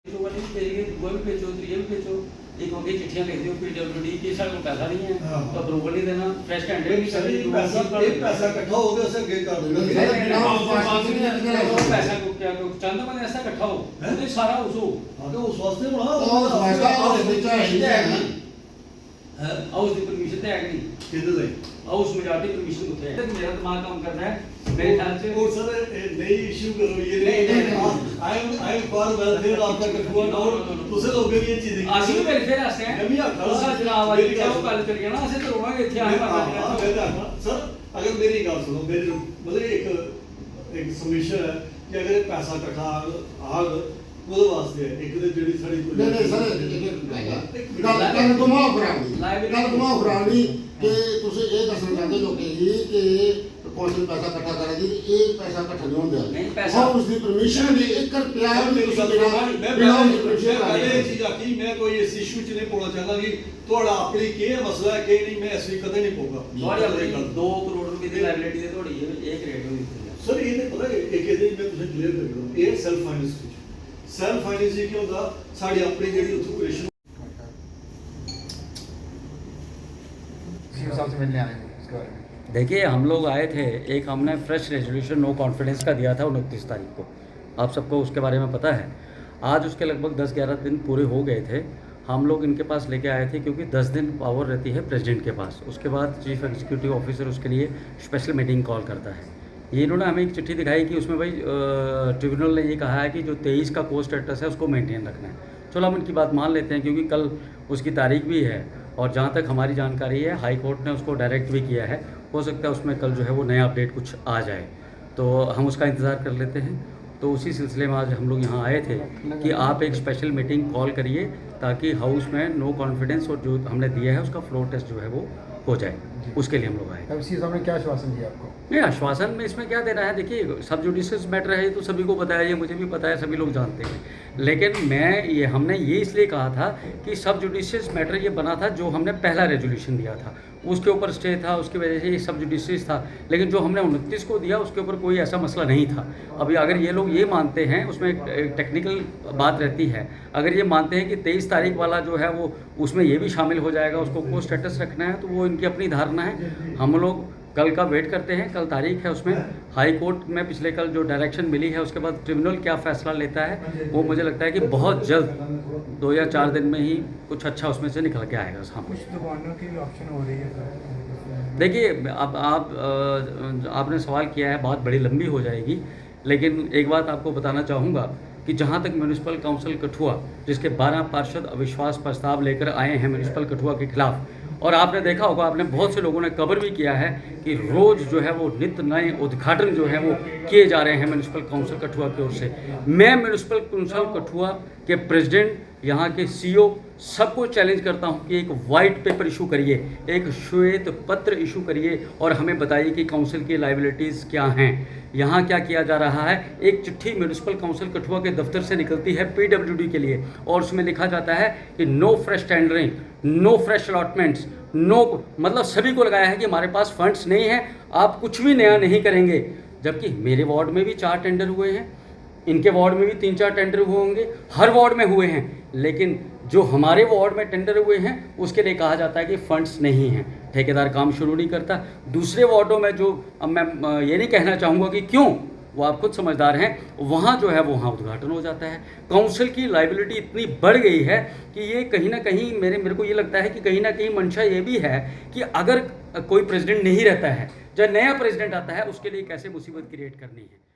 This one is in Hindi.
तो वाली चाहिए, वो भी भेजो, तो ये भी भेजो। एक हो गई चिट्ठियां लिख दो पीडब्ल्यूडी की, सारे को पैसा नहीं है तो अप्रूवल नहीं देना, फ्रेश टेंडर नहीं करनी, पैसा इकट्ठा हो गया उसे आगे कर देना। पैसा को क्या चंद बंदे ऐसा इकट्ठा हो तो सारा उसो आगे उस वास्ते बना हाउस की परमिशन है नहीं किधर है हाउस मेजॉरिटी परमिशन होते हैं। मेरा दिमाग काम करता है मेरे ख्याल से और सर नई इशू करो ये नहीं आई एम फॉर वेलफेयर आपका कठुआ और दूसरे लोग भी ये चीज ਅਸੀਂ ਵੀ ਵੈਲਫੇਅਰ ਆਸਤੇ ਹੈ नवी आखा दूसरा चुनाव वाली क्या वो गल करिए ना ਅਸੀਂ तो रोवांगे ਇੱਥੇ ਆਏ सर अगर मेरी गल सुनो मेरी मतलब एक सबमिशन है कि अगर पैसा इकट्ठा आग ਉਹਦੇ ਵਾਸਤੇ ਇੱਕ ਤੇ ਜਿਹੜੀ ਸਾਡੀ ਕੋਈ नहीं सर ਗੱਲ ਘੁਮਾਓ ਕਰਾਂਗੀ ਕਿ ਤੁਸੀਂ ਇਹ ਦੱਸਣਾ ਚਾਹੁੰਦੇ ਲੋਕਾਂ ਜੀ ਕਿ ਕੌਂਸਲ ਪੈਸਾ ਇਕੱਠਾ ਕਰੇਗੀ ਇਹ ਪੈਸਾ ਇਕੱਠਾ ਨਹੀਂ ਹੁੰਦਾ ਨਹੀਂ ਪੈਸਾ और उसकी परमिशन भी 1 रुपया भी मैं पहले एक चीज आखी मैं कोई इस इशू च नहीं पौना चाहता कि थोड़ा अपनी के मसला है के नहीं मैं ऐसे कदे नहीं पौगा ਤੁਹਾਡੀ ਆਪਣੀ 2 ਕਰੋੜ ਰੁਪਏ ਦੀ ਲਾਇਬਿਲਿਟੀ ਦੇ ਤੁਹਾਡੀ ਇਹ ਰੇਟ ਹੋਈ सर ये नहीं पता एक ਇਹਦੇ ਮੈਂ ਤੁਸੀਂ ਕਲੀਅਰ ਕਰ ਦਿਓ ਇਹ ਸੈਲਫ ਫਾਈਨੈਂਸ सेल्फ फाइनेंस की होता साड़ी अपनी जेडी उत्थों क्रिएशन सीएम साहब से मिलने आए हैं इसके बारे में। देखिए हम लोग आए थे, एक हमने फ्रेश रेजोल्यूशन नो कॉन्फिडेंस का दिया था 29 तारीख को, आप सबको उसके बारे में पता है। आज उसके लगभग 10-11 दिन पूरे हो गए थे। हम लोग इनके पास लेके आए थे क्योंकि 10 दिन पावर रहती है प्रेसिडेंट के पास, उसके बाद चीफ एग्जीक्यूटिव ऑफिसर उसके लिए स्पेशल मीटिंग कॉल करता है। ये इन्होंने हमें एक चिट्ठी दिखाई कि उसमें भाई ट्रिब्यूनल ने ये कहा है कि जो 23 का को स्टेटस है उसको मेंटेन रखना है। चलो हम इनकी बात मान लेते हैं क्योंकि कल उसकी तारीख भी है और जहाँ तक हमारी जानकारी है हाई कोर्ट ने उसको डायरेक्ट भी किया है, हो सकता है उसमें कल जो है वो नया अपडेट कुछ आ जाए, तो हम उसका इंतज़ार कर लेते हैं। तो उसी सिलसिले में आज हम लोग यहाँ आए थे कि आप एक स्पेशल मीटिंग कॉल करिए ताकि हाउस में नो कॉन्फिडेंस और जो हमने दिया है उसका फ्लोर टेस्ट जो है वो हो जाए, उसके लिए हम लोग आए। तब सीएम साहब ने क्या आश्वासन दिया आपको? नहीं आश्वासन में इसमें क्या देना है, देखिए सब जुडिशियस मैटर है ये तो सभी को पता है, ये मुझे भी पता है, सभी लोग जानते हैं। लेकिन हमने ये इसलिए कहा था कि सब जुडिशियस मैटर ये बना था जो हमने पहला रेजोल्यूशन दिया था उसके ऊपर स्टे था, उसकी वजह से ये सब जुडिशियस था। लेकिन जो हमने 29 को दिया उसके ऊपर कोई ऐसा मसला नहीं था। अभी अगर ये लोग ये मानते हैं, उसमें एक टेक्निकल बात रहती है, अगर ये मानते हैं कि 23 तारीख वाला जो है वो उसमें ये भी शामिल हो जाएगा, उसको को स्टेटस रखना है, तो वो इनकी अपनी धारणा है। हम लोग कल का वेट करते हैं, कल तारीख है, उसमें हाई कोर्ट में पिछले कल जो डायरेक्शन मिली है उसके बाद ट्रिब्यूनल क्या फ़ैसला लेता है वो मुझे लगता है कि बहुत जल्द 2 या 4 दिन में ही कुछ अच्छा उसमें से निकल के आएगा सामने। कुछ दुकानों की ऑप्शन हो रही है सर। देखिए अब आपने सवाल किया है, बात बड़ी लंबी हो जाएगी, लेकिन एक बात आपको बताना चाहूँगा कि जहाँ तक म्यूनिसिपल काउंसिल कठुआ जिसके 12 पार्षद अविश्वास प्रस्ताव लेकर आए हैं म्यूनिसिपल कठुआ के खिलाफ, और आपने देखा होगा, आपने बहुत से लोगों ने कवर भी किया है कि रोज़ जो है वो नित्य नए उद्घाटन जो है वो किए जा रहे हैं म्यूनिसिपल काउंसिल कठुआ की ओर से। मैं म्यूनिसिपल काउंसिल कठुआ के प्रेसिडेंट, यहाँ के सीईओ सबको चैलेंज करता हूँ कि एक वाइट पेपर इशू करिए, एक श्वेत पत्र इशू करिए और हमें बताइए कि काउंसिल की लाइबिलिटीज़ क्या हैं, यहाँ क्या किया जा रहा है। एक चिट्ठी म्यूनिसिपल काउंसिल कठुआ के दफ्तर से निकलती है पीडब्ल्यूडी के लिए और उसमें लिखा जाता है कि no fresh tendering, no fresh allotments, no, मतलब सभी को लगाया है कि हमारे पास फंड्स नहीं है, आप कुछ भी नया नहीं करेंगे। जबकि मेरे वार्ड में भी 4 टेंडर हुए हैं, इनके वार्ड में भी 3-4 टेंडर हुए होंगे, हर वार्ड में हुए हैं, लेकिन जो हमारे वार्ड में टेंडर हुए हैं उसके लिए कहा जाता है कि फंड्स नहीं हैं, ठेकेदार काम शुरू नहीं करता। दूसरे वार्डों में जो, अब मैं ये नहीं कहना चाहूँगा कि क्यों, वो आप खुद समझदार हैं, वहाँ जो है वो वहाँ उद्घाटन हो जाता है। काउंसिल की लाइबिलिटी इतनी बढ़ गई है कि ये कहीं ना कहीं मेरे को ये लगता है कि कहीं ना कहीं मंशा ये भी है कि अगर कोई प्रेसिडेंट नहीं रहता है, जब नया प्रेसिडेंट आता है उसके लिए कैसे मुसीबत क्रिएट करनी है।